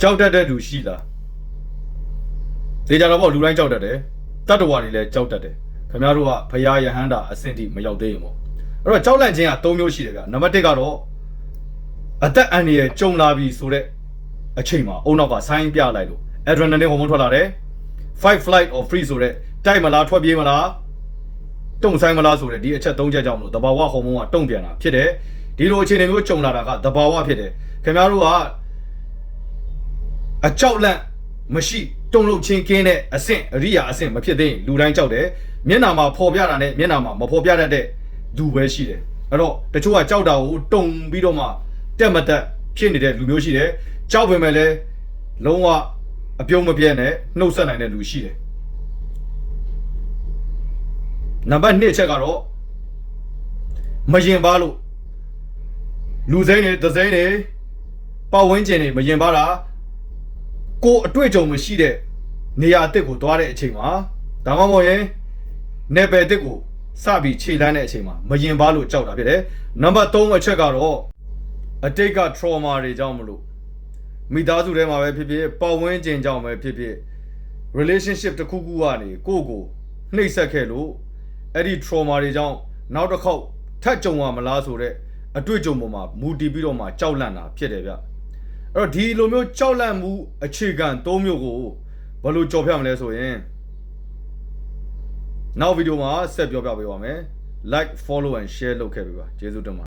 ကြောက်တတ်တဲ့သူရှိလားဒေကြတော့ပေါ့လူတိုင်းကြောက်တတ်တယ်တတ္တဝါတွေလည်းကြောက်တတ်တယ်ခင်ဗျားတို့ကဖရာယဟန္တာအဆင့်ထိမရောက်သေးရင်ပေါ့အဲ့တော့ကြောက်လန့်ခြင်းက၃မျိုးရှိတယ်ဗျနံပါတ်၁ကတော့အသက်အန္တရာယ်ကြုံလာပြီဆိုတဲ့အချိန်မှာအုံနောက်ကဆိုင်းပြလိုက်လို့ adrenaline ဟော်မုန်းထွက်လာတယ် fight flight or freeze ဆိုတဲ့တိုက်မလားထွက်ပြေးမလားတုံဆိုင်မလားဆိုတဲ့ဒီအချက်၃ချက်ကြောင့်မလို့တဘာဝဟော်မုန်းကတုံ့ပြန်တာဖြစ်တယ်ဒီလိုအခြေအနေမျိုးကြုံလာတာကတဘာဝဖြစ်တယ်ခင်ဗျားတို့ကအကြောက်လန့်မရှိတုံ့လုပ်ချင်းကင်းတဲ့အဆင့်အရိယာအဆင့်မဖြစ်သေးရင်လူတိုင်းကြောက်တယ်မျက်နာမှာပေါ်ပြတာနဲ့မျက်နာမှာမပေါ်ပြတတ်တဲ့လူပဲရှိတယ်အဲ့တော့တချို့ကကြောက်တာကိုတုံပြီးတော့မှတက်မတက်ဖြစ်နေတဲ့လူမျိုးရှိတယ်ကြောက်ပေမဲ့လည်းလုံးဝအပြုံးမပြဲနဲ့နှုတ်ဆက်နိုင်တဲ့လူရှိတယ်နံပါတ်2ချက်ကတော့မရင်ပါလို့လူစိမ်းတွေသစိမ်းတွေပတ်ဝန်းကျင်တွေမရင်ပါတာကိုအတွေ့အကြုံမရှိတဲ့နေရာအသစ်ကိုသွားတဲ့အချိန်မှာဒါမှမဟုတ်ရင်နယ်ပယ်အသစ်ကိုစပြီးခြေလှမ်းတဲ့အချိန်မှာမရင်ပါလို့ကြောက်တာဖြစ်တယ်နံပါတ်3အချက်ကတော့အတိတ်က trauma တွေကြောင့်မလို့မိသားစုထဲမှာပဲဖြစ်ဖြစ်ပတ်ဝန်းကျင်ကြောင့်ပဲဖြစ်ဖြစ် relationship တစ်ခုခုကနေကိုနှိပ်စက်ခဲ့လို့အဲ့ဒီ trauma တွေကြောင့်နောက်တစ်ခေါက်ထပ်ကြုံရမလားဆိုတဲ့အတွေ့အကြုံပေါ်မှာမူတည်ပြီးတော့မှကြောက်လန့်တာဖြစ်တယ်ဗျအဲ့တော့ဒီလိုမျိုးကြောက်လန့်မှုအခြေခံ၃မျိုးကိုဘယ်လိုကြော်ဖြတ်မလဲဆိုရင်နောက်ဗီဒီယိုမှာဆက်ပြောပြပေးပါမယ် like follow and share လုပ်ခဲ့ပေးပါကျေးဇူးတင်ပါ